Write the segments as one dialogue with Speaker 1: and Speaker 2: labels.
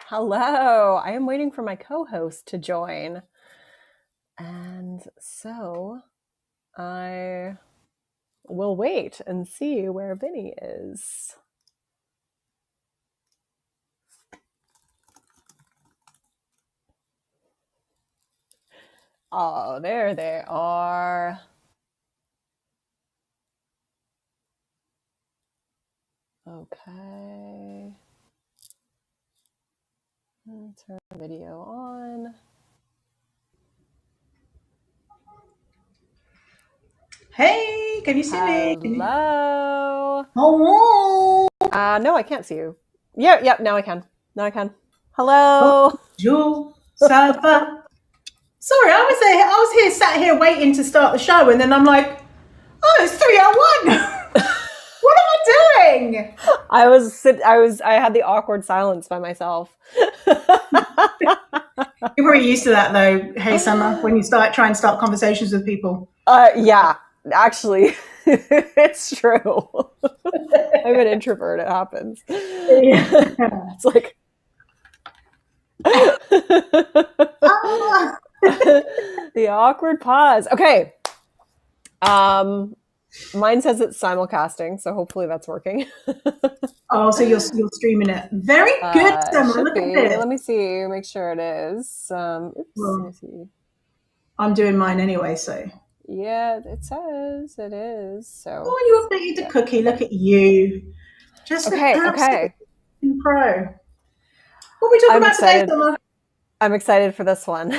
Speaker 1: Hello, I am waiting for my co-host to join. And so I will wait and see where Vinny is. Oh, there they are. Okay. Let's turn the video on.
Speaker 2: Hey, can you see me?
Speaker 1: Hello.
Speaker 2: Hello.
Speaker 1: No, I can't see you. Yep, now I can. Hello.
Speaker 2: Bonjour, ça va? Sorry, I was here, sat here waiting to start the show, and then I'm like, oh, it's 3:01. What am I doing?
Speaker 1: I had the awkward silence by myself.
Speaker 2: You're very used to that, though. Hey, Summer, when you try and start conversations with people.
Speaker 1: Yeah, actually, it's true. I'm an introvert. It happens. Yeah. It's like the awkward pause. Okay. Mine says it's simulcasting, so hopefully that's working.
Speaker 2: Oh, so you're streaming it. Very good, Summer. Look at this.
Speaker 1: Let me see. Make sure it is. Oops. Let me see.
Speaker 2: I'm doing mine anyway, so.
Speaker 1: Yeah, it says it is. So.
Speaker 2: Oh, you updated the cookie. Look at you. Just
Speaker 1: okay.
Speaker 2: Pro. What are we talking about today, Summer?
Speaker 1: I'm excited for this one.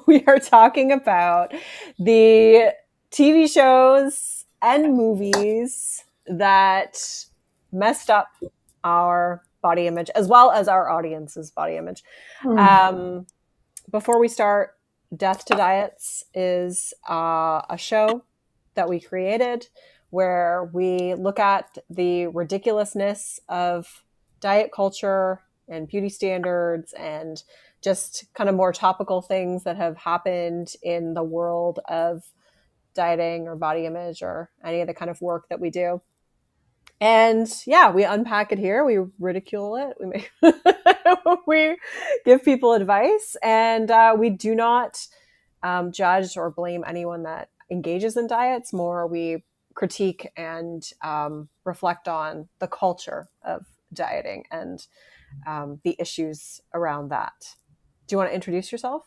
Speaker 1: We are talking about the TV shows and movies that messed up our body image as well as our audience's body image. Before we start, Death to Diets is a show that we created where we look at the ridiculousness of diet culture and beauty standards and just kind of more topical things that have happened in the world of dieting or body image or any of the kind of work that we do. And yeah, we unpack it here. We ridicule it. We give people advice, and we do not judge or blame anyone that engages in diets. More, we critique and reflect on the culture of dieting and the issues around that. Do you want to introduce yourself?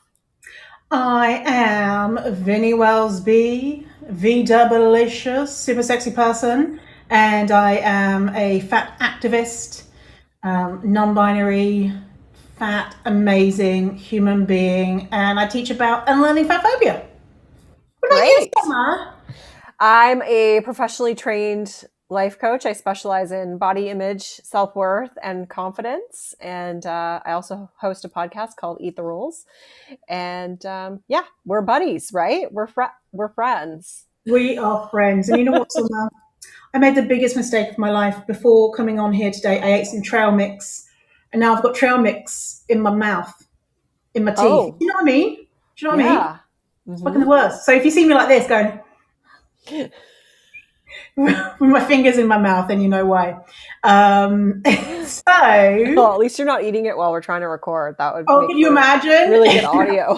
Speaker 2: I am Vinny Welsby, V-double-licious, super sexy person, and I am a fat activist, non-binary, fat, amazing human being, and I teach about unlearning fat phobia. What about you, Summer?
Speaker 1: I'm a professionally trained life coach. I specialize in body image, self-worth, and confidence. And I also host a podcast called Eat the Rules. And yeah, we're buddies, right? We're friends.
Speaker 2: We are friends. And you know what, Summer? I made the biggest mistake of my life. Before coming on here today, I ate some trail mix. And now I've got trail mix in my mouth. in my teeth.
Speaker 1: Oh,
Speaker 2: You know what I mean? Do you know what I mean?
Speaker 1: yeah.
Speaker 2: It's fucking the worst. So if you see me like this going with my fingers in my mouth, then you know why. So,
Speaker 1: Well, at least you're not eating it while we're trying to record. That would
Speaker 2: oh,
Speaker 1: make
Speaker 2: can you
Speaker 1: for
Speaker 2: imagine?
Speaker 1: really good audio.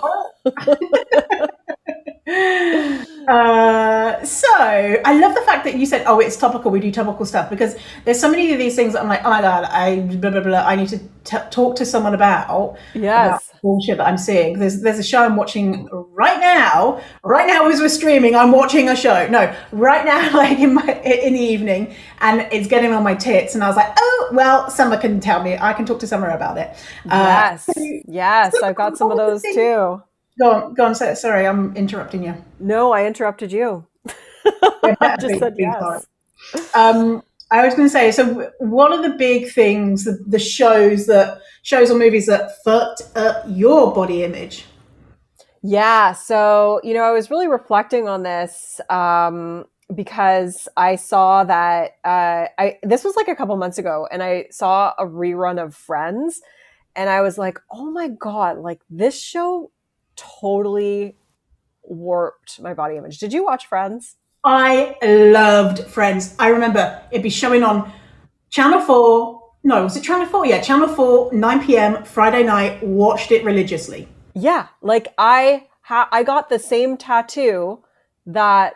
Speaker 2: So I love the fact that you said, "Oh, it's topical. We do topical stuff," because there's so many of these things that I'm like, "Oh my god, I blah blah blah. I need to talk to someone about
Speaker 1: Yes.
Speaker 2: bullshit that I'm seeing." There's a show I'm watching right now. Right now, as we're streaming, I'm watching a show. No, right now, like in the evening, and it's getting on my tits. And I was like, "Oh, well, Summer can tell me. I can talk to Summer about it."
Speaker 1: Yes.
Speaker 2: So,
Speaker 1: Yes. I've got some of those too.
Speaker 2: Go on. Sorry, I'm interrupting you.
Speaker 1: No, I interrupted you.
Speaker 2: Yeah,
Speaker 1: I just said
Speaker 2: big part.
Speaker 1: yes.
Speaker 2: I was going to say, so what are the big things, the shows or movies that fucked up your body image?
Speaker 1: Yeah. So, I was really reflecting on this because I saw that this was like a couple months ago, and I saw a rerun of Friends, and I was like, oh my God, like this show totally warped my body image. Did you watch Friends?
Speaker 2: I loved Friends. I remember it'd be showing on Channel 4. No, was it Channel 4? Yeah, Channel 4, 9 p.m. Friday night. Watched it religiously.
Speaker 1: Yeah, like I got the same tattoo that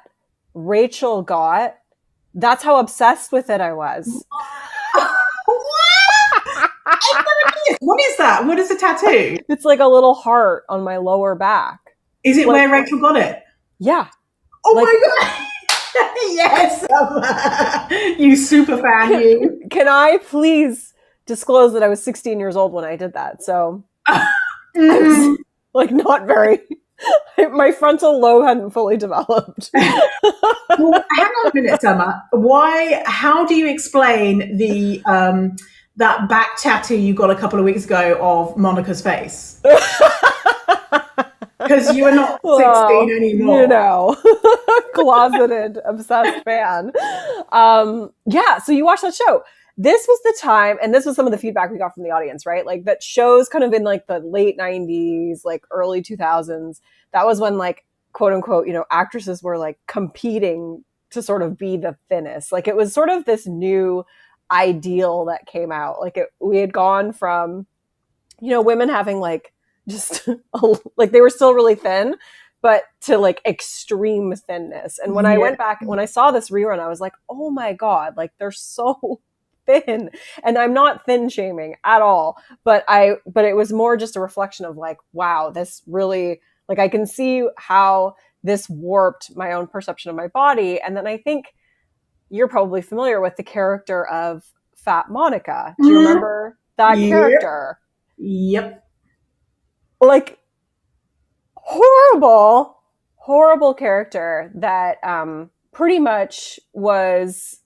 Speaker 1: Rachel got. That's how obsessed with it I was.
Speaker 2: What is that? What is the tattoo?
Speaker 1: It's like a little heart on my lower back.
Speaker 2: Is it
Speaker 1: like,
Speaker 2: where Rachel got it?
Speaker 1: Yeah.
Speaker 2: Oh like, my God. Yes. You super fan, you.
Speaker 1: Can I please disclose that I was 16 years old when I did that? So I was like not very, my frontal lobe hadn't fully developed.
Speaker 2: Well, hang on a minute, Summer. How do you explain the that back tattoo you got a couple of weeks ago of Monica's face? Because you are not 16 anymore.
Speaker 1: Closeted, obsessed fan. Yeah, so you watched that show. This was the time, and this was some of the feedback we got from the audience, right? Like that shows kind of in like the late 90s, like early 2000s. That was when like, quote unquote, actresses were like competing to sort of be the thinnest. Like it was sort of this new ideal that came out. Like we had gone from, women having like just like they were still really thin, but to like extreme thinness. And when I went back, when I saw this rerun, I was like, oh my God, like they're so thin. And I'm not thin shaming at all, but it was more just a reflection of like, wow, this really, like I can see how this warped my own perception of my body. And then I think you're probably familiar with the character of Fat Monica. Do you remember that character?
Speaker 2: Yep.
Speaker 1: Like horrible character that pretty much was,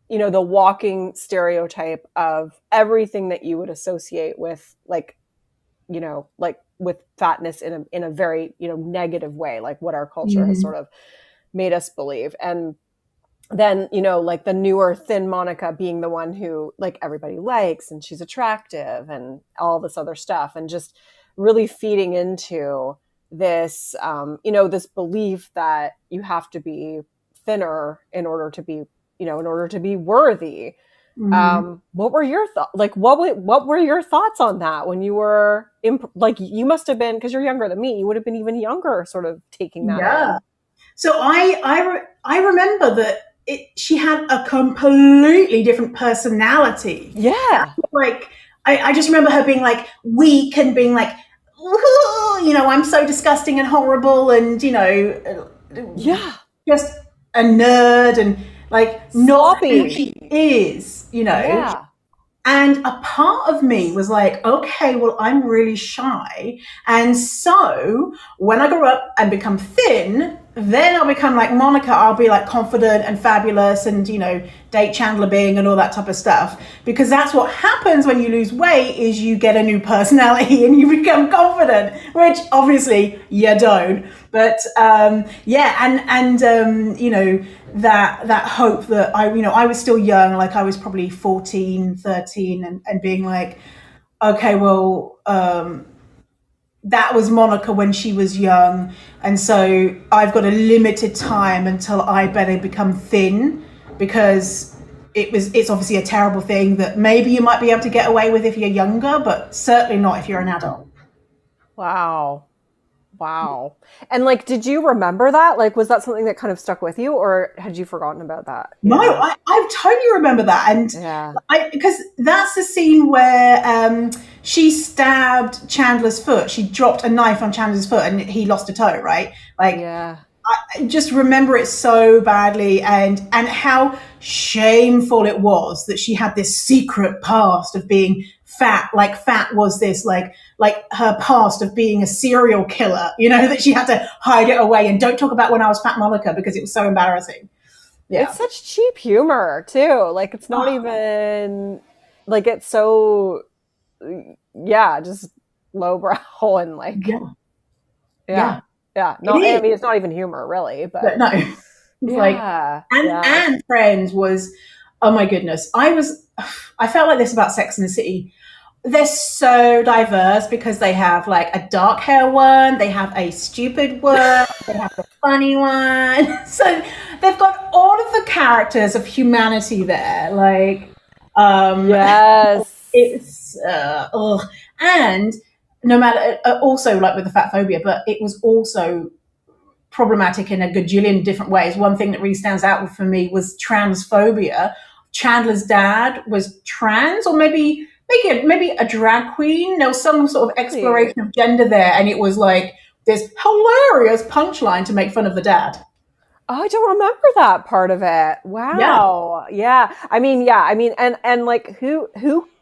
Speaker 1: the walking stereotype of everything that you would associate with like, like with fatness in a very, negative way, like what our culture has sort of made us believe. And then, like the newer thin Monica being the one who like everybody likes and she's attractive and all this other stuff, and just really feeding into this, this belief that you have to be thinner in order to be, worthy. What were your thoughts? Like, what were your thoughts on that when you were like, you must have been, because you're younger than me, you would have been even younger, sort of taking that.
Speaker 2: Yeah. In. So I remember that she had a completely different personality.
Speaker 1: Yeah.
Speaker 2: Like, I just remember her being like weak and being like, I'm so disgusting and horrible and,
Speaker 1: yeah,
Speaker 2: just a nerd and like not who she is,
Speaker 1: Yeah.
Speaker 2: And a part of me was like, okay, well, I'm really shy. And so when I grow up and become thin, then I'll become like Monica. I'll be like confident and fabulous and, date Chandler Bing and all that type of stuff. Because that's what happens when you lose weight is you get a new personality and you become confident, which obviously you don't. But that hope that I was still young, like I was probably 14, 13 and being like, okay, well, that was Monica when she was young, and so I've got a limited time until I better become thin, because it's obviously a terrible thing that maybe you might be able to get away with if you're younger, but certainly not if you're an adult.
Speaker 1: Wow. Wow. And like, did you remember that? Like, was that something that kind of stuck with you, or had you forgotten about that?
Speaker 2: No, I totally remember that. And
Speaker 1: yeah,
Speaker 2: because that's the scene where she stabbed Chandler's foot. She dropped a knife on Chandler's foot and he lost a toe, right? Like,
Speaker 1: yeah.
Speaker 2: I just remember it so badly, and how shameful it was that she had this secret past of being fat. Like, fat was this like her past of being a serial killer, that she had to hide it away and don't talk about when I was fat Monica because it was so embarrassing. Yeah.
Speaker 1: It's such cheap humor too. Like, it's not even like, it's so just lowbrow and like yeah. No, I mean, it's not even humor really, but
Speaker 2: no, it's and Friends was, oh my goodness, I felt like this about Sex and the City. They're so diverse because they have like a dark hair one, they have a stupid one, they have the funny one. So they've got all of the characters of humanity there. Like,
Speaker 1: yes,
Speaker 2: it's and no matter, also like with the fat phobia, but it was also problematic in a gajillion different ways. One thing that really stands out for me was transphobia. Chandler's dad was trans, or maybe a drag queen. There was some sort of exploration of gender there, and it was like this hilarious punchline to make fun of the dad.
Speaker 1: Oh, I don't remember that part of it. Wow. Yeah. I mean, and like, who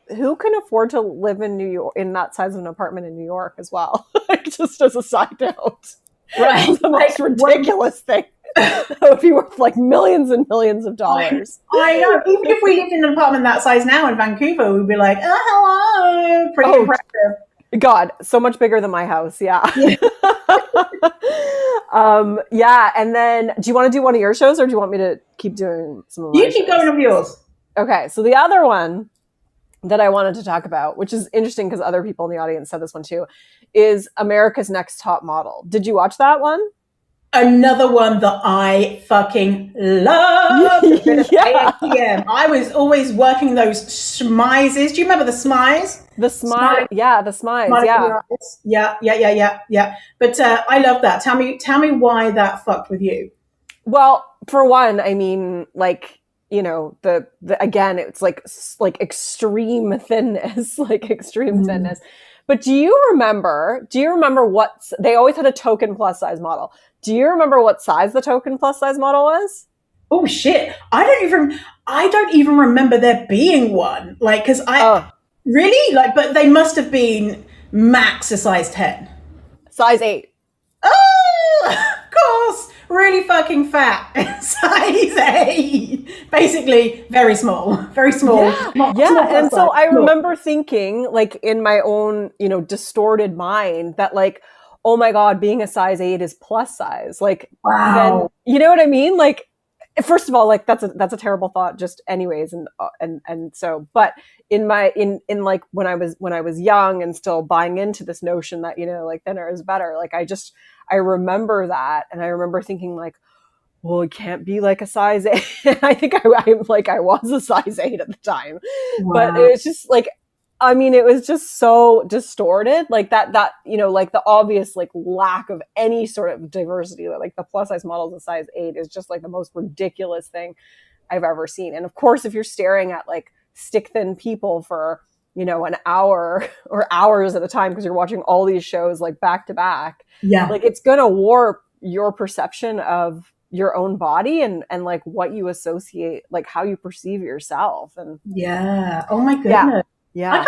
Speaker 1: can afford to live in New York in that size of an apartment in New York as well? Like, just as a side note,
Speaker 2: right?
Speaker 1: It's the most ridiculous thing. That would be worth like millions and millions of dollars.
Speaker 2: I know. Even if we lived in an apartment that size now in Vancouver, we'd be like, oh, hello, pretty impressive.
Speaker 1: God, so much bigger than my house. Yeah. And then, do you want to do one of your shows, or do you want me to keep doing some of my
Speaker 2: You keep
Speaker 1: shows?
Speaker 2: going with yours.
Speaker 1: Okay. So the other one that I wanted to talk about, which is interesting because other people in the audience said this one too, is America's Next Top Model. Did you watch that one?
Speaker 2: Another one that I fucking love. ATM. I was always working those smizes. Do you remember the smize?
Speaker 1: The smize. Yeah, the smize.
Speaker 2: Yeah. But I love that. Tell me why that fucked with you.
Speaker 1: Well, for one, I mean, like, the again, it's like extreme thinness, thinness. But do you remember what they always had a token plus size model? Do you remember what size the token plus size model was?
Speaker 2: Oh shit. I don't even remember there being one. Like, cause really? Like, but they must have been max a size 10.
Speaker 1: Size 8.
Speaker 2: Oh, of course. Really fucking fat. Size 8. Basically, very small. Very small.
Speaker 1: And so I remember thinking, like, in my own, distorted mind, that like, oh my God, being a size 8 is plus size. Like,
Speaker 2: wow.
Speaker 1: Then, you know what I mean? Like, first of all, like, that's a terrible thought just anyways. And so, but in like when I was young and still buying into this notion that, like thinner is better. Like, I remember that. And I remember thinking like, well, it can't be like a size 8. I think I was a size 8 at the time, but it's just like, I mean, it was just so distorted, like that, like the obvious, like lack of any sort of diversity, like the plus size models of size 8 is just like the most ridiculous thing I've ever seen. And of course, if you're staring at like stick thin people for, an hour or hours at a time, because you're watching all these shows like back to back, like it's going to warp your perception of your own body and like what you associate, like how you perceive yourself. And
Speaker 2: oh my goodness.
Speaker 1: Yeah.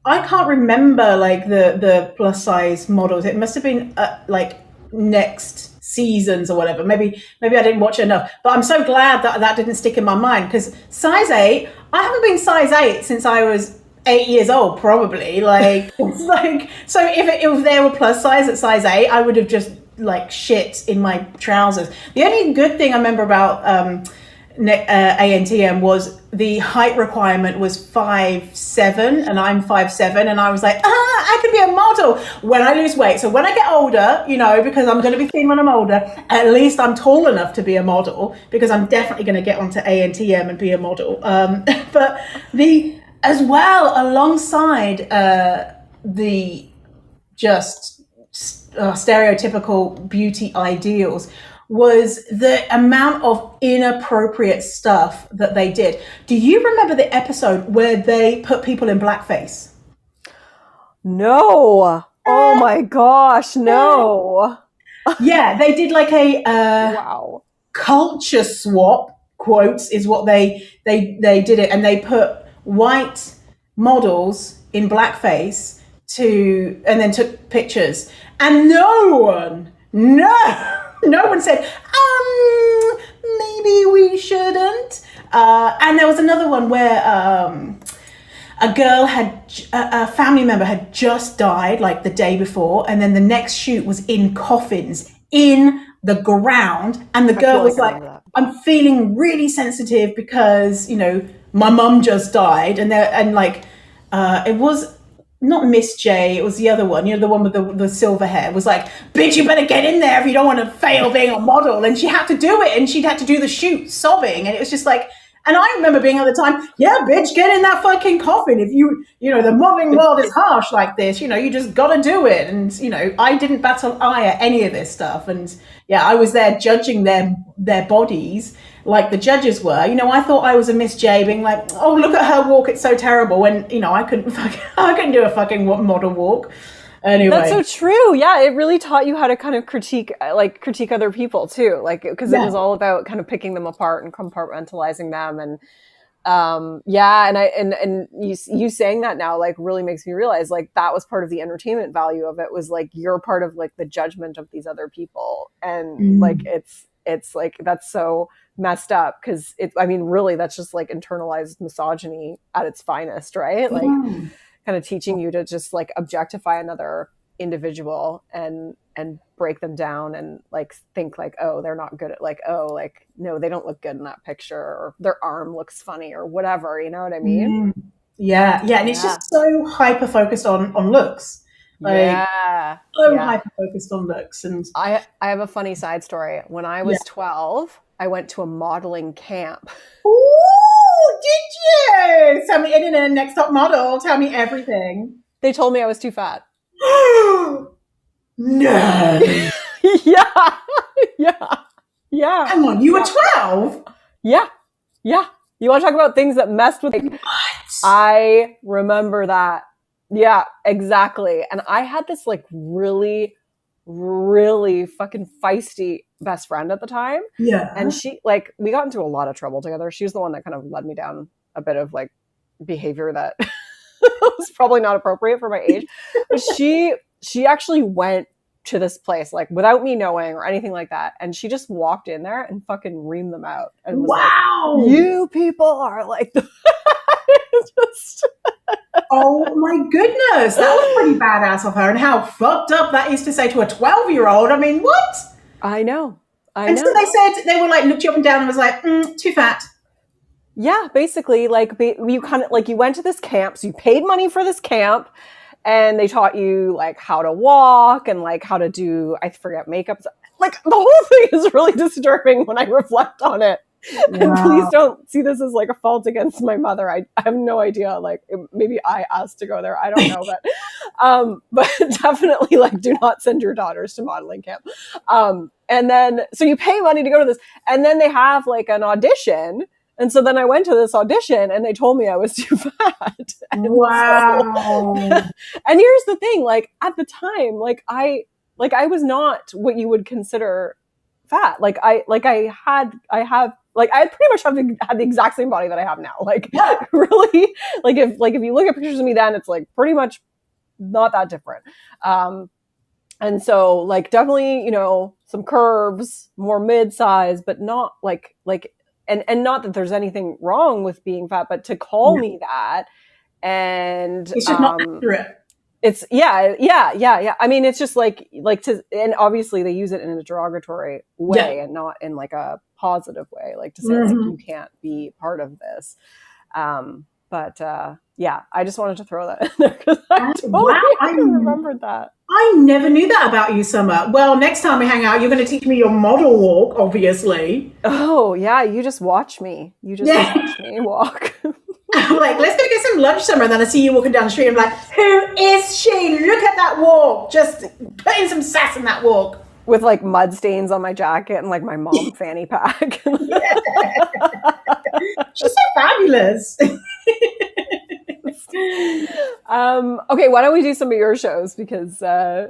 Speaker 2: I can't remember like the plus size models. It must have been like next seasons or whatever. Maybe I didn't watch it enough. But I'm so glad that didn't stick in my mind, because size 8, I haven't been size 8 since I was 8 years old, probably. Like, it's like, so if there were plus size at size 8, I would have just like shit in my trousers. The only good thing I remember about ANTM was the height requirement was 5'7", and I'm 5'7", and I was like, I could be a model when I lose weight. So when I get older, because I'm going to be thin when I'm older, at least I'm tall enough to be a model, because I'm definitely going to get onto ANTM and be a model. But as well, alongside the just stereotypical beauty ideals, was the amount of inappropriate stuff that they did. Do you remember the episode where they put people in blackface?
Speaker 1: No. Oh my gosh, no.
Speaker 2: Yeah, they did like a
Speaker 1: Wow.
Speaker 2: culture swap, quotes, is what they did it, and they put white models in blackface and then took pictures, and no one said, maybe we shouldn't. And there was another one where a family member had just died like the day before, and then the next shoot was in coffins in the ground, and the girl was like, I'm feeling really sensitive because my mum just died, and it was not Miss J, it was the other one, the one with the silver hair, was like, bitch, you better get in there if you don't want to fail being a model. And she had to do it, and she'd had to do the shoot sobbing, and it was just like, and I remember being at the time, yeah, bitch, get in that fucking coffin. If the modeling world is harsh like this, you just gotta do it. And, I didn't bat an eye at any of this stuff. And yeah, I was there judging their bodies like the judges were. I thought I was a Miss J, being like, oh, look at her walk, it's so terrible. When, I couldn't do a fucking model walk. Anyway.
Speaker 1: That's so true. Yeah, it really taught you how to kind of critique other people too, because it was all about kind of picking them apart and compartmentalizing them. And and you saying that now really makes me realize that was part of the entertainment value of it, was you're part of the judgment of these other people, and it's that's so messed up, because really that's just internalized misogyny at its finest, right? Kind of teaching you to just objectify another individual and break them down and think oh, they're not good at no, they don't look good in that picture, or their arm looks funny, or whatever, you know what I mean?
Speaker 2: Yeah, and it's just so hyper focused on looks. Hyper focused on looks. And
Speaker 1: I have a funny side story. When I was 12, I went to a modeling camp.
Speaker 2: Ooh, did you? Tell me, Internet Next Top Model, tell me everything.
Speaker 1: They told me I was too fat.
Speaker 2: No.
Speaker 1: Yeah.
Speaker 2: Come on, you were 12?
Speaker 1: Yeah. You want to talk about things that messed with me? I remember that. Yeah, exactly. And I had this really, really fucking feisty best friend at the time.
Speaker 2: Yeah.
Speaker 1: And she we got into a lot of trouble together. She was the one that kind of led me down a bit of behavior that was probably not appropriate for my age. But she actually went to this place without me knowing or anything like that, and she just walked in there and fucking reamed them out and was
Speaker 2: wow,
Speaker 1: you people are just
Speaker 2: oh my goodness, that was pretty badass of her. And how fucked up that is to say to a 12-year-old. I mean, what?
Speaker 1: I know.
Speaker 2: So they said, they were looked you up and down and was like, too fat.
Speaker 1: Yeah, basically, you kind of you went to this camp, so you paid money for this camp, and they taught you how to walk and how to do, I forget, makeup. The whole thing is really disturbing when I reflect on it. Wow. And please don't see this as a fault against my mother. I have no idea. Maybe I asked to go there. I don't know, but definitely do not send your daughters to modeling camp. And then so you pay money to go to this, and then they have an audition. And so then I went to this audition, and they told me I was too fat.
Speaker 2: Wow.
Speaker 1: And here's the thing, at the time, I was not what you would consider fat. I pretty much had the exact same body that I have now. Really, if you look at pictures of me then, it's pretty much not that different. And so definitely, some curves, more mid-size, but not and not that there's anything wrong with being fat, but to call me that, and
Speaker 2: it's just not accurate.
Speaker 1: It's yeah. I mean, it's just like and obviously they use it in a derogatory way and not in like a positive way, like to say like you can't be part of this. But yeah, I just wanted to throw that in there because I totally remembered that.
Speaker 2: I never knew that about you, Summer. Well, next time we hang out, you're going to teach me your model walk, obviously.
Speaker 1: Oh yeah, you just watch me. You just watch me walk.
Speaker 2: I'm like, let's go get some lunch, Summer. And then I see you walking down the street. I'm like, who is she? Look at that walk. Just putting some sass in that walk.
Speaker 1: With like mud stains on my jacket and like my mom fanny pack.
Speaker 2: She's so fabulous.
Speaker 1: Okay, why don't we do some of your shows? Because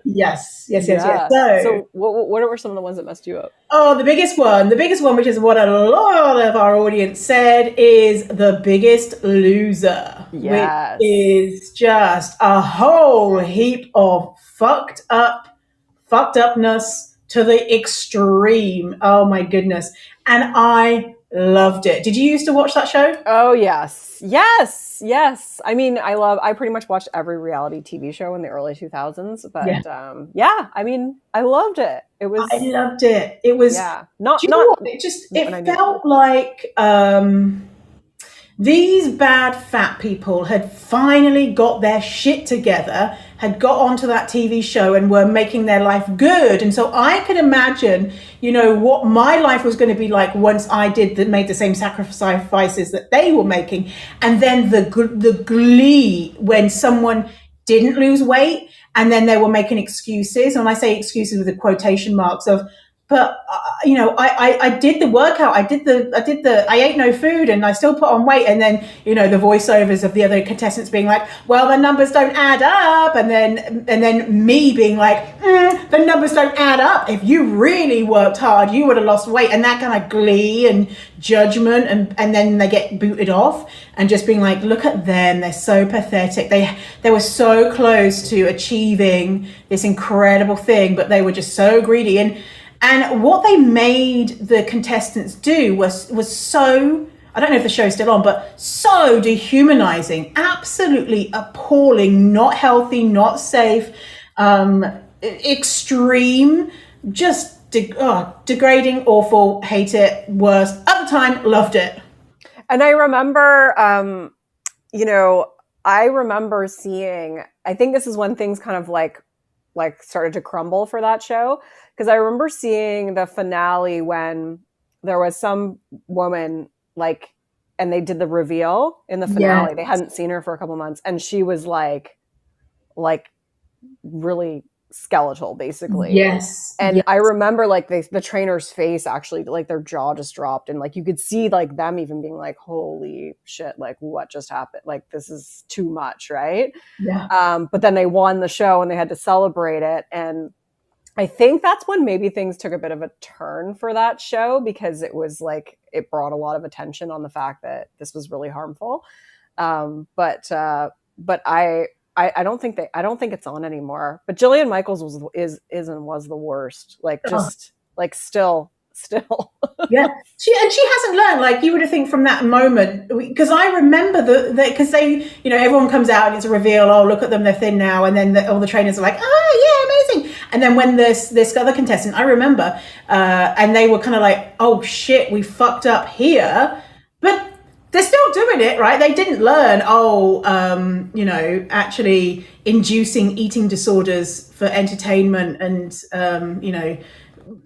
Speaker 2: yes.
Speaker 1: So what were some of the ones that messed you up?
Speaker 2: Oh, the biggest one, which is what a lot of our audience said, is The Biggest Loser.
Speaker 1: Yes.
Speaker 2: Which is just a whole heap of fucked upness to the extreme. Oh my goodness. And I loved it. Did you used to watch that show?
Speaker 1: Oh yes. I mean, I pretty much watched every reality TV show in the early 2000s, but yeah, I mean, I loved it.
Speaker 2: I loved it. It was it felt like these bad fat people had finally got their shit together, had got onto that TV show and were making their life good. And so I could imagine, what my life was going to be like once I made the same sacrifices that they were making. And then the glee when someone didn't lose weight and then they were making excuses. And I say excuses with the quotation marks of, but I did the workout. I ate no food and I still put on weight. And then, the voiceovers of the other contestants being like, well, the numbers don't add up. And then me being like, the numbers don't add up. If you really worked hard, you would have lost weight. And that kind of glee and judgment. And then they get booted off and just being like, look at them. They're so pathetic. They were so close to achieving this incredible thing, but they were just so greedy. And what they made the contestants do was so, I don't know if the show's still on, but so dehumanizing, absolutely appalling, not healthy, not safe, extreme, just degrading, awful, hate it, worst. At the time, loved it.
Speaker 1: And I remember, seeing, I think this is when things kind of like started to crumble for that show. Because I remember seeing the finale when there was some woman and they did the reveal in the finale. Yes. They hadn't seen her for a couple months, and she was like really skeletal, basically.
Speaker 2: Yes.
Speaker 1: And I remember the trainer's face actually, their jaw just dropped, and you could see them even being like, "Holy shit! What just happened? This is too much, right?"
Speaker 2: Yeah.
Speaker 1: But then they won the show and they had to celebrate it, and I think that's when maybe things took a bit of a turn for that show, because it was it brought a lot of attention on the fact that this was really harmful. But I don't think it's on anymore. But Jillian Michaels was the worst. Still.
Speaker 2: Yeah, she hasn't learned. You would have think from that moment, because I remember because they, everyone comes out and it's a reveal. Oh, look at them, they're thin now, and then all the trainers are like, oh yeah, amazing. And then when this other contestant, I remember, and they were kind of like, oh shit, we fucked up here, but they're still doing it, right? They didn't learn, actually inducing eating disorders for entertainment and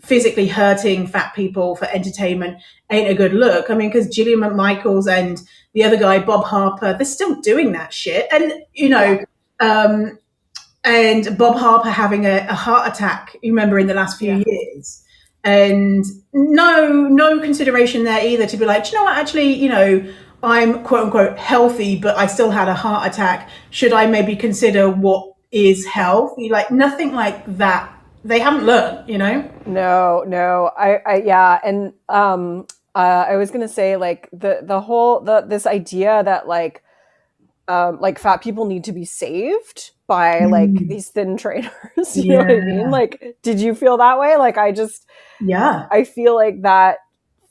Speaker 2: physically hurting fat people for entertainment ain't a good look. I mean, because Jillian Michaels and the other guy, Bob Harper, they're still doing that shit. And, and Bob Harper having a heart attack, you remember, in the last few years. And no consideration there either to be like, do you know what, actually, I'm quote unquote healthy, but I still had a heart attack. Should I maybe consider what is health? Nothing like that. They haven't learned,
Speaker 1: No, and I was gonna say the whole this idea that fat people need to be saved by these thin trainers. You know what I mean? Did you feel that way? I feel like that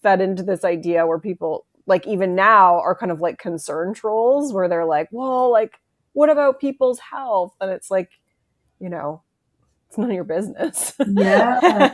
Speaker 1: fed into this idea where people even now are kind of concern trolls, where they're like, well, what about people's health? And it's like, you know, it's none of your business.
Speaker 2: Yeah.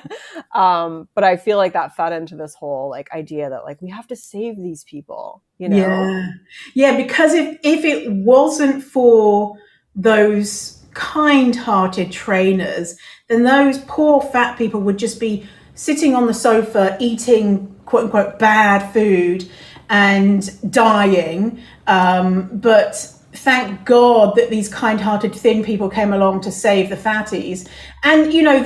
Speaker 1: But I feel like that fed into this whole like idea that like we have to save these people, you know?
Speaker 2: Yeah, because if it wasn't for those kind-hearted trainers, then those poor fat people would just be sitting on the sofa eating quote unquote bad food and dying. But thank God that these kind-hearted thin people came along to save the fatties. And you know,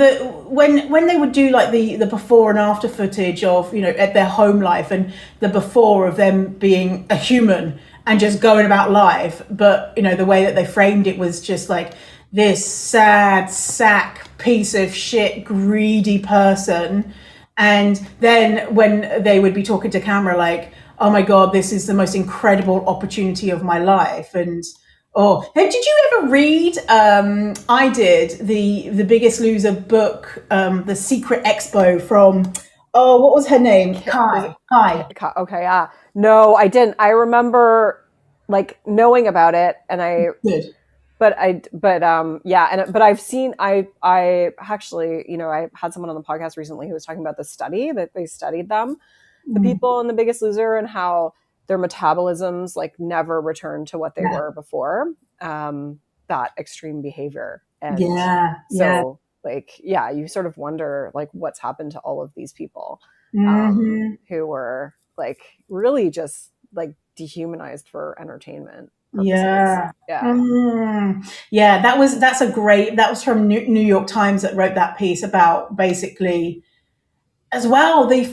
Speaker 2: when they would do like the before and after footage of, you know, at their home life and the before of them being a human and just going about life, but you know, the way that they framed it was just like this sad sack piece of shit greedy person. And then when they would be talking to camera like, oh my God, this is the most incredible opportunity of my life. And oh, hey, did you ever read? I did the Biggest Loser book, The Secret Expo from. Oh, what was her name? Kai.
Speaker 1: Okay, yeah. No, I didn't. I remember like knowing about it, and
Speaker 2: Good.
Speaker 1: but I've seen. I actually, you know, I had someone on the podcast recently who was talking about the study that they studied them, the people in The Biggest Loser, and how their metabolisms like never returned to what they were before that extreme behavior. And so like, yeah, you sort of wonder like what's happened to all of these people who were like really just like dehumanized for entertainment purposes.
Speaker 2: Yeah, that was from New York Times that wrote that piece about basically as well the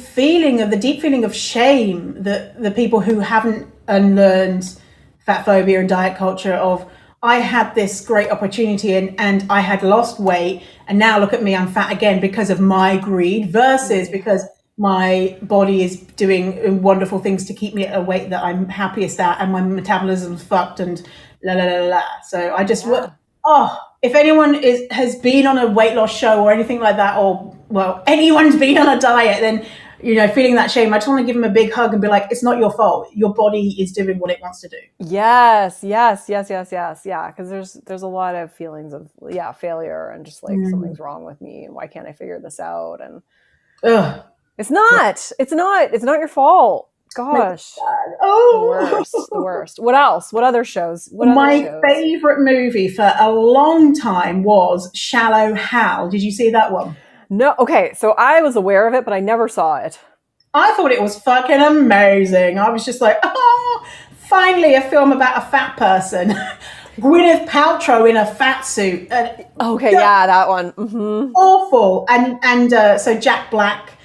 Speaker 2: deep feeling of shame that the people who haven't unlearned fat phobia and diet culture of, I had this great opportunity and I had lost weight and now look at me, I'm fat again because of my greed versus because my body is doing wonderful things to keep me at a weight that I'm happiest at and my metabolism's fucked and la la la la. So I just if anyone has been on a weight loss show or anything like that, or well, anyone's been on a diet, then you know, feeling that shame, I just want to give them a big hug and be like, it's not your fault. Your body is doing what it wants to do.
Speaker 1: Yes. Yeah, because there's a lot of feelings of failure and just like something's wrong with me and why can't I figure this out? And it's not your fault. Gosh.
Speaker 2: Oh,
Speaker 1: the worst. What else? What other shows?
Speaker 2: My favorite movie for a long time was Shallow Hal. Did you see that one?
Speaker 1: No. Okay, so I was aware of it, but I never saw it.
Speaker 2: I thought it was fucking amazing. I was just like, oh, finally a film about a fat person. Gwyneth Paltrow in a fat suit.
Speaker 1: Okay, yeah, that one. Mm-hmm.
Speaker 2: Awful. And so Jack Black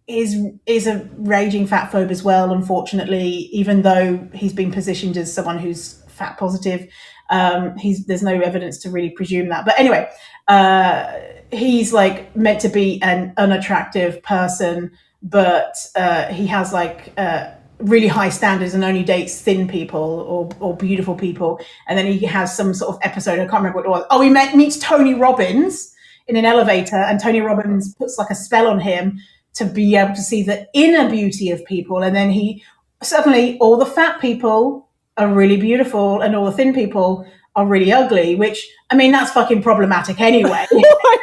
Speaker 2: is a raging fat phobe as well, unfortunately, even though he's been positioned as someone who's fat positive. There's no evidence to really presume that. But anyway, he's like meant to be an unattractive person, but he has like really high standards and only dates thin people or beautiful people. And then he has some sort of episode, I can't remember what it was. Oh, he meets Tony Robbins in an elevator, and Tony Robbins puts like a spell on him to be able to see the inner beauty of people. And then he suddenly, all the fat people are really beautiful and all the thin people are really ugly, which, I mean, that's fucking problematic anyway.
Speaker 1: Oh my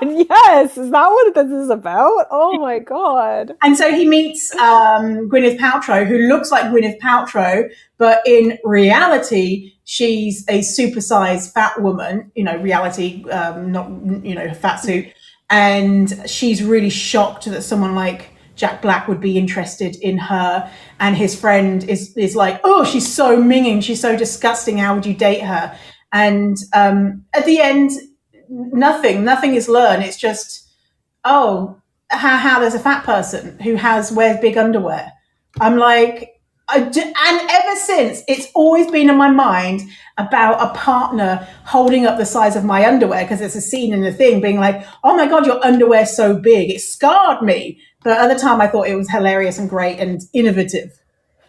Speaker 1: God, yes. Is that what this is about? Oh my God.
Speaker 2: And so he meets Gwyneth Paltrow, who looks like Gwyneth Paltrow, but in reality, she's a supersized fat woman, you know, reality, not, you know, fat suit. And she's really shocked that someone like Jack Black would be interested in her. And his friend is like, oh, she's so minging. She's so disgusting. How would you date her? And at the end, nothing is learned. It's just, oh, how there's a fat person who wears big underwear. I'm like, and ever since, it's always been in my mind about a partner holding up the size of my underwear, because there's a scene in the thing being like, oh my God, your underwear's so big. It scarred me. But at the time, I thought it was hilarious and great and innovative.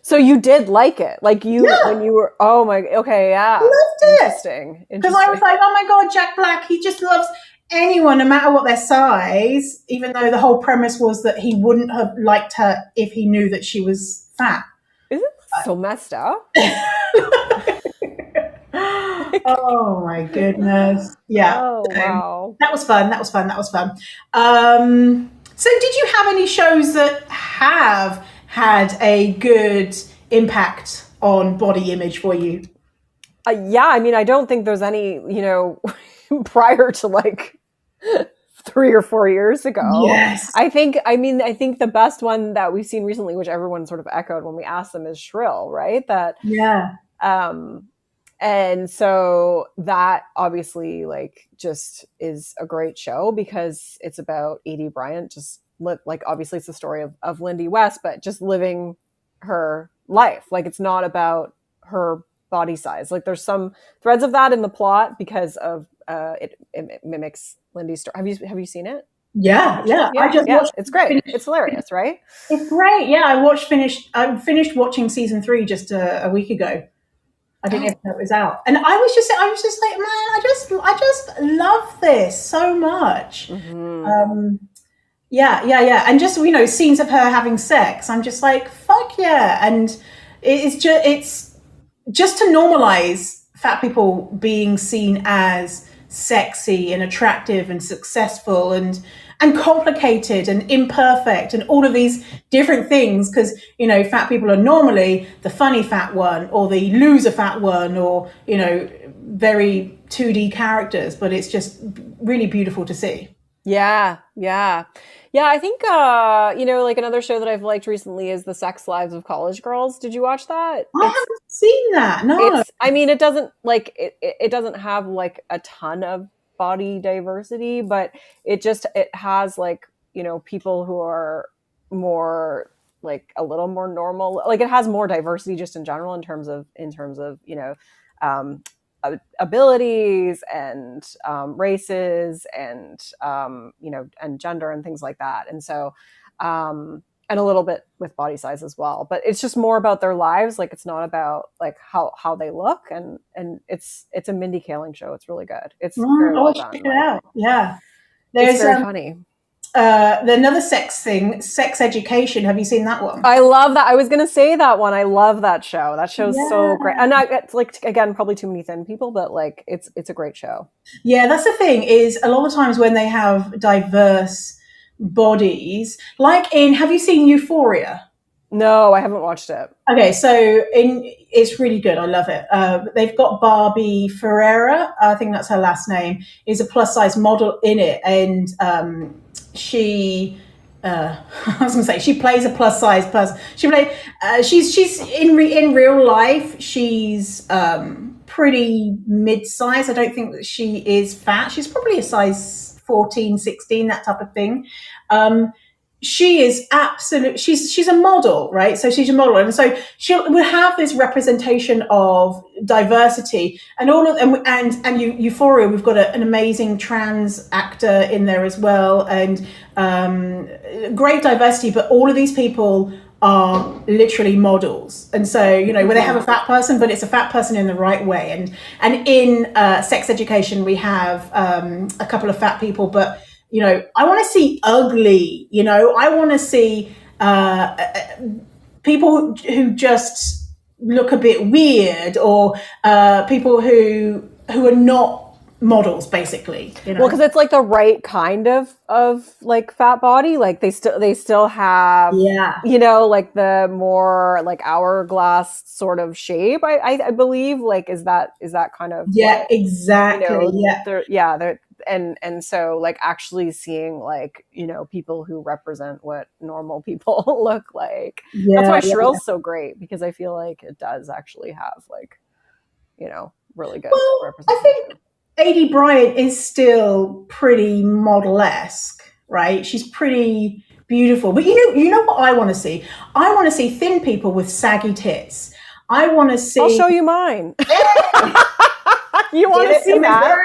Speaker 1: So you did like it? Like when you were, oh my, okay, yeah.
Speaker 2: I loved it.
Speaker 1: Interesting.
Speaker 2: Because I was like, oh my God, Jack Black, he just loves anyone, no matter what their size, even though the whole premise was that he wouldn't have liked her if he knew that she was fat.
Speaker 1: Isn't so messed up.
Speaker 2: Oh my goodness. Yeah.
Speaker 1: Oh,
Speaker 2: So,
Speaker 1: wow.
Speaker 2: that was fun. So did you have any shows that have had a good impact on body image for you?
Speaker 1: Yeah, I mean, I don't think there's any, prior to like 3 or 4 years ago.
Speaker 2: Yes.
Speaker 1: I think the best one that we've seen recently, which everyone sort of echoed when we asked them, is Shrill, right?
Speaker 2: Yeah.
Speaker 1: And so that obviously like just is a great show because it's about Edie Bryant, just like obviously it's the story of Lindy West, but just living her life. Like it's not about her body size. Like there's some threads of that in the plot because of it mimics Lindy's story. Have you seen it?
Speaker 2: Yeah. I just
Speaker 1: Yeah.
Speaker 2: watched.
Speaker 1: It's great. It's hilarious, right?
Speaker 2: It's great. Yeah, I finished watching season 3 just a week ago. I didn't even know it was out, and I was just like, man, I just love this so much.
Speaker 1: Mm-hmm.
Speaker 2: Yeah, and just scenes of her having sex. I'm just like, fuck yeah, and it's just to normalize fat people being seen as sexy and attractive and successful and complicated and imperfect and all of these different things, because fat people are normally the funny fat one or the loser fat one, or very 2D characters, but it's just really beautiful to see.
Speaker 1: Yeah. I think like another show that I've liked recently is The Sex Lives of College Girls. Did you watch that?
Speaker 2: I haven't seen that. No.
Speaker 1: It doesn't like it doesn't have like a ton of body diversity, but it has like, people who are more like a little more normal. Like it has more diversity just in general in terms of um, abilities and races and and gender and things like that. And so and a little bit with body size as well, but it's just more about their lives. Like it's not about like how they look, and it's a Mindy Kaling show. It's really good. It's very well done.
Speaker 2: Check it out. Yeah,
Speaker 1: it's very funny.
Speaker 2: Another sex thing, Sex Education. Have you seen that one?
Speaker 1: I love that. I was going to say that one. I love that show. That show's so great. And it's like, again, probably too many thin people, but like it's a great show.
Speaker 2: Yeah, that's the thing, is a lot of times when they have diverse bodies, like have you seen Euphoria?
Speaker 1: No, I haven't watched it.
Speaker 2: Okay, so it's really good. I love it. They've got Barbie Ferreira, I think that's her last name, is a plus size model in it, and she. I was gonna say she plays a plus size person. She's in real life. She's pretty mid size. I don't think that she is fat. She's probably a size 14, 16, that type of thing. She is she's a model, right? So she's a model, and so we'll have this representation of diversity and all of and Euphoria. We've got an amazing trans actor in there as well, and great diversity. But all of these people are literally models, and so where they have a fat person, but it's a fat person in the right way. And in Sex Education, we have a couple of fat people, but I want to see ugly. I want to see people who just look a bit weird, or people who are not models, basically.
Speaker 1: Well, because it's like the right kind of like fat body. Like they still have like the more like hourglass sort of shape. I believe, like is that kind of
Speaker 2: exactly
Speaker 1: and so like actually seeing like people who represent what normal people look like. That's why Shrill's so great, because I feel like it does actually have like really good representation.
Speaker 2: I think Edie Bryant is still pretty model-esque, right? She's pretty beautiful, but you know what I want to see? I want to see thin people with saggy tits. I want to see.
Speaker 1: I'll show you mine. You want to see that?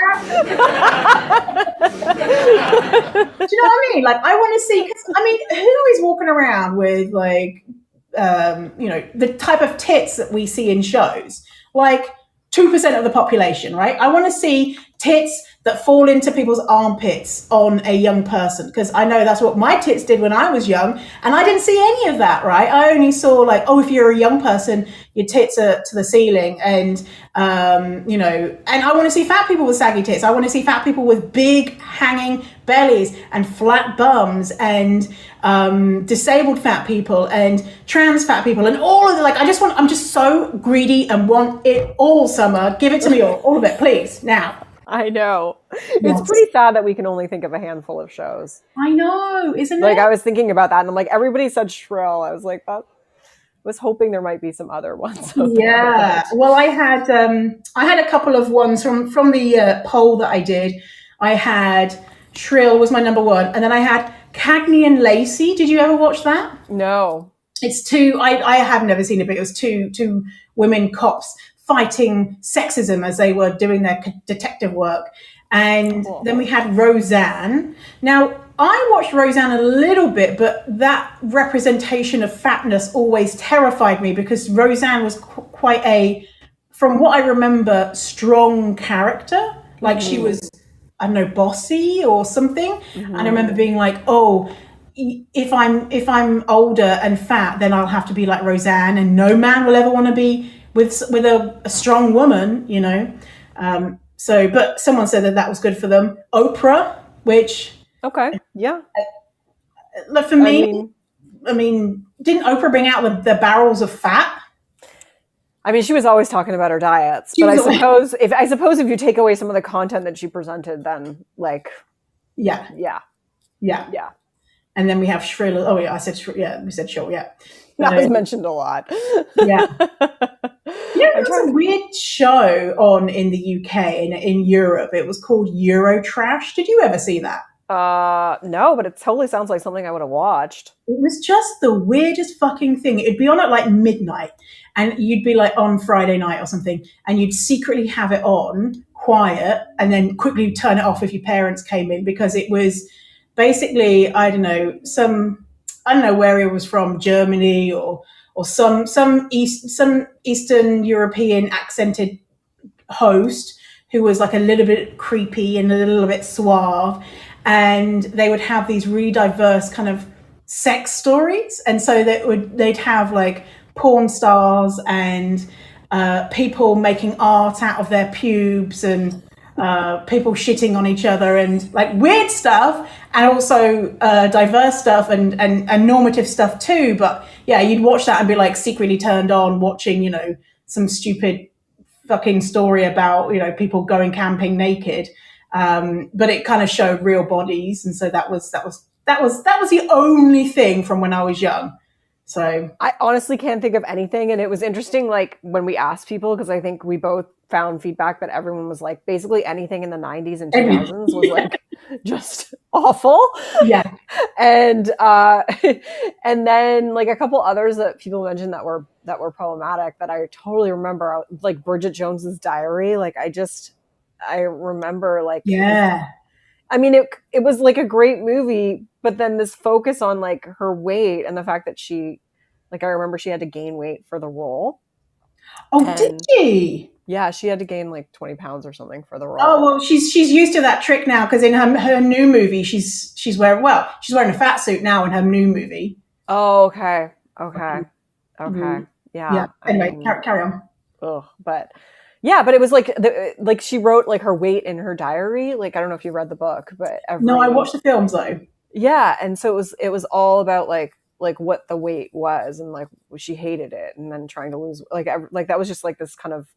Speaker 2: Do you know what I mean? Like, I want to see, because who is walking around with like, the type of tits that we see in shows? Like 2% of the population, right? I want to see tits that fall into people's armpits on a young person, because I know that's what my tits did when I was young, and I didn't see any of that, right? I only saw like, oh, if you're a young person, your tits are to the ceiling, and you know, and I want to see fat people with saggy tits. I want to see fat people with big hanging bellies and flat bums, and disabled fat people and trans fat people, and all of the, like, I'm just so greedy and want it all, Summer. Give it to me all of it, please, now.
Speaker 1: I know.
Speaker 2: Yes.
Speaker 1: It's pretty sad that we can only think of a handful of shows.
Speaker 2: I know, isn't it?
Speaker 1: Like, I was thinking about that, and I'm like, everybody said Shrill. I was like, I was hoping there might be some other ones.
Speaker 2: Yeah. Well, I had a couple of ones from the poll that I did. I had Shrill was my number one, and then I had Cagney and Lacey. Did you ever watch that?
Speaker 1: No.
Speaker 2: It's two. I have never seen it, but it was two women cops fighting sexism as they were doing their detective work. And then we had Roseanne. Now, I watched Roseanne a little bit, but that representation of fatness always terrified me, because Roseanne was quite a, from what I remember, strong character. Like she was, I don't know, bossy or something. And I remember being like, oh, if I'm older and fat, then I'll have to be like Roseanne, and no man will ever want to be with a strong woman, you know. So, but someone said that was good for them. Oprah, which
Speaker 1: okay, yeah.
Speaker 2: For me, I mean, didn't Oprah bring out the barrels of fat?
Speaker 1: I mean, she was always talking about her diets, but I suppose if you take away some of the content that she presented, then like, yeah.
Speaker 2: And then we have Shrill. Oh yeah, I said Shrill. Yeah, we said Shrill. Yeah,
Speaker 1: that was mentioned a lot.
Speaker 2: Yeah. Yeah, there was a weird show on in the UK and in Europe. It was called Eurotrash. Did you ever see that?
Speaker 1: No, but it totally sounds like something I would have watched.
Speaker 2: It was just the weirdest fucking thing. It'd be on at like midnight, and you'd be like on Friday night or something, and you'd secretly have it on quiet and then quickly turn it off if your parents came in, because it was basically, I don't know where it was from, Germany or some Eastern European accented host who was like a little bit creepy and a little bit suave, and they would have these really diverse kind of sex stories. And so they'd have like porn stars and people making art out of their pubes, and people shitting on each other, and like weird stuff, and also diverse stuff and normative stuff too. But yeah, you'd watch that and be like secretly turned on watching, you know, some stupid fucking story about, you know, people going camping naked. But it kind of showed real bodies, and so that was the only thing from when I was young. So
Speaker 1: I honestly can't think of anything. And it was interesting, like when we asked people, because I think we both found feedback that everyone was like, basically anything in the 90s and 2000s was like just awful.
Speaker 2: Yeah.
Speaker 1: And and then like a couple others that people mentioned that were problematic that I totally remember, like Bridget Jones's Diary. Like I remember like,
Speaker 2: yeah.
Speaker 1: I mean, it was like a great movie, but then this focus on like her weight and the fact that she, like, I remember she had to gain weight for the role.
Speaker 2: Oh, did she?
Speaker 1: Yeah, she had to gain like 20 pounds or something for the role.
Speaker 2: Oh, well, she's used to that trick now, because in her new movie, she's wearing a fat suit now in her new movie.
Speaker 1: Oh, okay. Mm-hmm. Yeah.
Speaker 2: Anyway, carry on.
Speaker 1: But yeah, but it was like she wrote like her weight in her diary. Like, I don't know if you read the book, but
Speaker 2: no, I watched the films though.
Speaker 1: Yeah, and so it was all about like what the weight was, and like she hated it, and then trying to lose like that was just like this kind of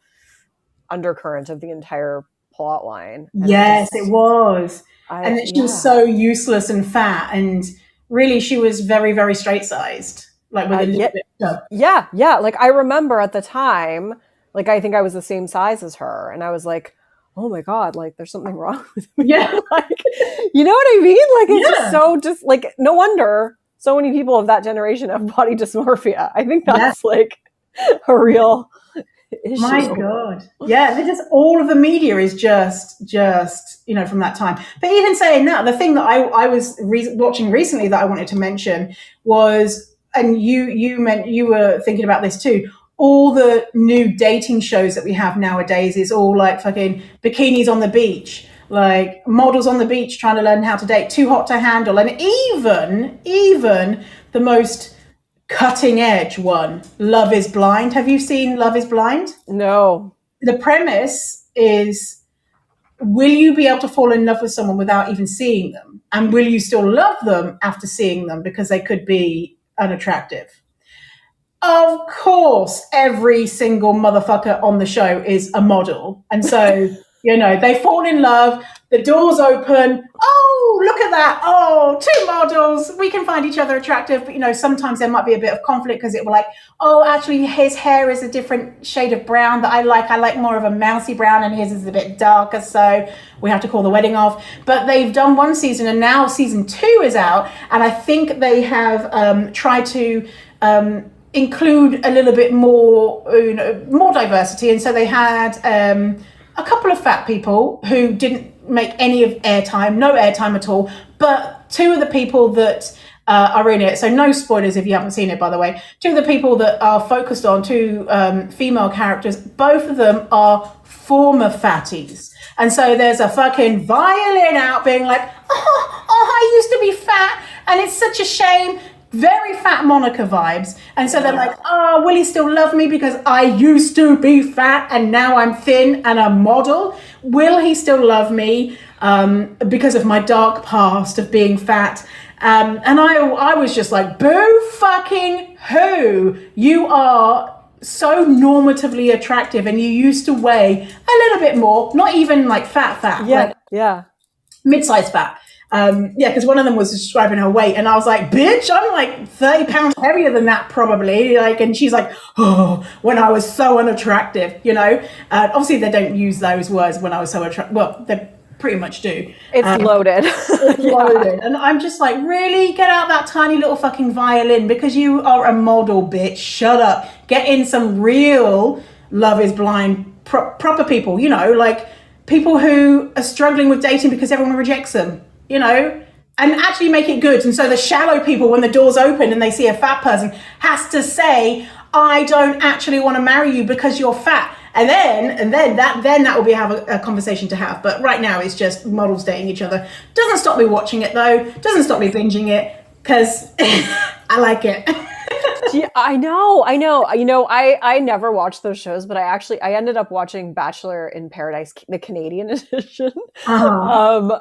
Speaker 1: undercurrent of the entire plot line.
Speaker 2: Yes, it was. And that she was so useless and fat, and really she was very, very straight sized, like with a little bit of
Speaker 1: yeah. Like I remember at the time, like I think I was the same size as her, and I was like, oh my God, like there's something wrong with me.
Speaker 2: Yeah.
Speaker 1: Like, you know what I mean? Like it's just like, no wonder so many people of that generation have body dysmorphia. I think that's like a real issue.
Speaker 2: My God. Yeah, they're just, all of the media is just, you know, from that time. But even saying that, the thing that I was watching recently that I wanted to mention was, and you were thinking about this too, all the new dating shows that we have nowadays is all like fucking bikinis on the beach. like models on the beach trying to learn how to date, too hot to handle, and even the most cutting edge one, Love is Blind. Have you seen Love is Blind?
Speaker 1: No.
Speaker 2: The premise is, will you be able to fall in love with someone without even seeing them? And will you still love them after seeing them because they could be unattractive? Of course, every single motherfucker on the show is a model. And so, they fall in love, the doors open. Oh, look at that. Oh, two models. We can find each other attractive. But, sometimes there might be a bit of conflict because it will like, oh, actually, his hair is a different shade of brown that I like. I like more of a mousy brown and his is a bit darker. So we have to call the wedding off. But they've done one season and now season 2 is out. And I think they have tried to include a little bit more, more diversity. And so they had a couple of fat people who didn't make any of airtime, no airtime at all. But two of the people that are in it, so no spoilers if you haven't seen it, by the way. Two of the people that are focused on, two female characters, both of them are former fatties. And so there's a fucking violin out being like, I used to be fat and it's such a shame. Very fat Monica vibes. And so they're like, oh, will he still love me because I used to be fat and now I'm thin and a model? Will he still love me because of my dark past of being fat? And I was just like, boo fucking who? You are so normatively attractive and you used to weigh a little bit more, not even like fat, like mid-sized fat. Because one of them was describing her weight, and I was like, "Bitch, I'm like 30 pounds heavier than that, probably." Like, and she's like, "Oh, when I was so unattractive," Obviously, they don't use those words when I was so attractive. Well, they pretty much do.
Speaker 1: It's loaded.
Speaker 2: It's loaded, and I'm just like, really, get out that tiny little fucking violin because you are a model, bitch. Shut up. Get in some real Love is Blind proper people. Like people who are struggling with dating because everyone rejects them. And actually make it good. And so the shallow people, when the doors open and they see a fat person, has to say, I don't actually want to marry you because you're fat. And then that will be a conversation to have. But right now it's just models dating each other. Doesn't stop me watching it though. Doesn't stop me binging it because I like it.
Speaker 1: Yeah, I know. I never watched those shows, but I ended up watching Bachelor in Paradise, the Canadian edition, because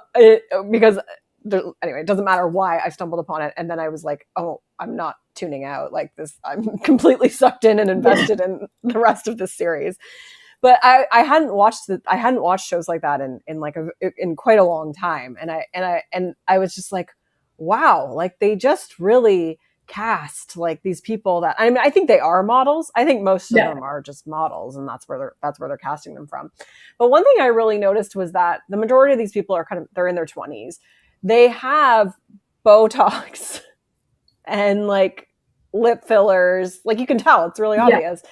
Speaker 1: anyway, it doesn't matter why I stumbled upon it, and then I was like, oh, I'm not tuning out like this. I'm completely sucked in and invested in the rest of this series. But I hadn't watched shows like that in quite a long time, and I was just like, wow, like they just really cast like these people that I think they are models. I think most of them are just models, and that's where they're casting them from. But one thing I really noticed was that the majority of these people are they're in their 20s. They have Botox and like lip fillers, like you can tell it's really obvious.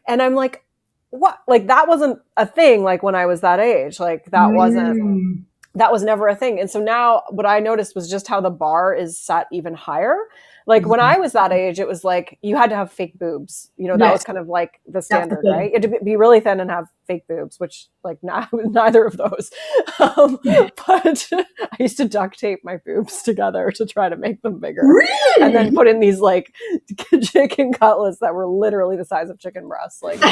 Speaker 1: And I'm like, what? Like that wasn't a thing like when I was that age. Like that was never a thing. And so now what I noticed was just how the bar is set even higher. Like when I was that age, it was like you had to have fake boobs. That was kind of like the standard, right? You had to be really thin and have fake boobs, which like neither of those. But I used to duct tape my boobs together to try to make them bigger.
Speaker 2: Really?
Speaker 1: And then put in these like chicken cutlets that were literally the size of chicken breasts. Like,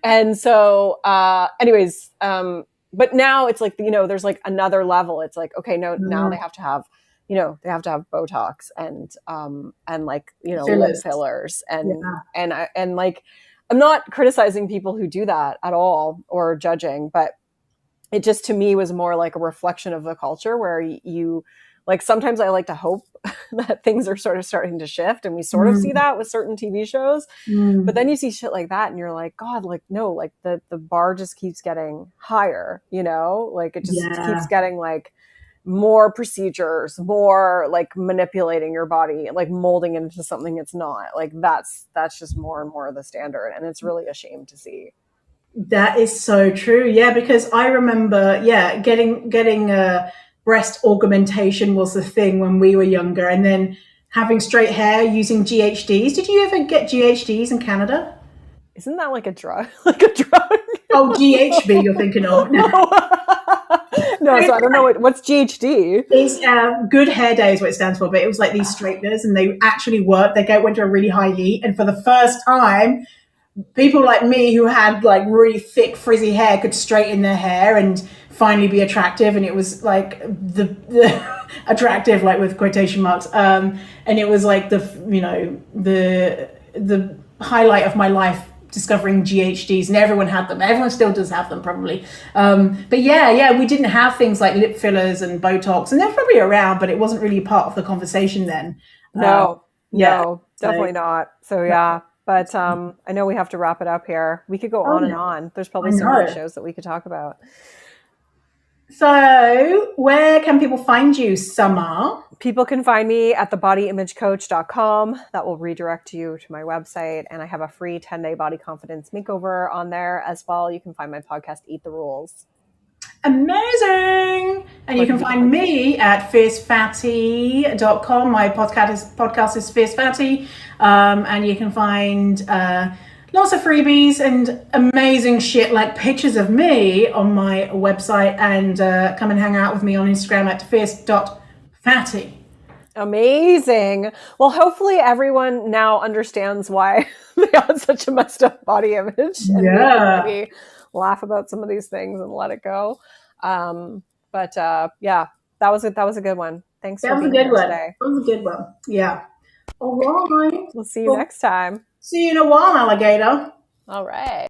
Speaker 1: and so anyways, but now it's like, there's like another level. It's like, okay, no, now they have to have, they have to have Botox and like, lip fillers and like, I'm not criticizing people who do that at all or judging, but it just, to me, was more like a reflection of the culture where you like, sometimes I like to hope that things are sort of starting to shift, and we sort of see that with certain TV shows, but then you see shit like that and you're like, God, like, no, like the bar just keeps getting higher, like it just keeps getting like more procedures, more like manipulating your body, like molding it into something it's not. Like that's just more and more of the standard, and it's really a shame to see.
Speaker 2: That is so true. Yeah, because I remember, getting breast augmentation was the thing when we were younger, and then having straight hair using GHDs. Did you ever get GHDs in Canada?
Speaker 1: Isn't that like a drug? Like a drug?
Speaker 2: Oh, GHB you're thinking of.
Speaker 1: No, so I don't know what's GHD.
Speaker 2: It's Good Hair Day is what it stands for, but it was like these straighteners, and they actually worked. They went to a really high heat, and for the first time, people like me who had like really thick frizzy hair could straighten their hair and finally be attractive. And it was like the attractive, like with quotation marks, and it was like the highlight of my life, discovering GHDs. And everyone had them. Everyone still does have them, probably. But yeah, we didn't have things like lip fillers and Botox, and they're probably around, but it wasn't really part of the conversation then.
Speaker 1: No, definitely not. So yeah. But I know we have to wrap it up here. We could go on and on. There's probably so many shows that we could talk about.
Speaker 2: So where can people find you, Summer?
Speaker 1: People can find me at thebodyimagecoach.com. That will redirect you to my website. And I have a free 10-day body confidence makeover on there as well. You can find my podcast, Eat the Rules.
Speaker 2: Amazing. And you can find me at fiercefatty.com. My podcast is Fierce Fatty. And you can find lots of freebies and amazing shit like pictures of me on my website, and come and hang out with me on Instagram at fierce.fatty.
Speaker 1: Amazing. Well, hopefully everyone now understands why they have such a messed up body image, and maybe laugh about some of these things and let it go. But yeah, that was a good one. Thanks for being here today.
Speaker 2: That was a good one. Yeah. All right.
Speaker 1: We'll see you next time.
Speaker 2: See you in a while, alligator.
Speaker 1: All right.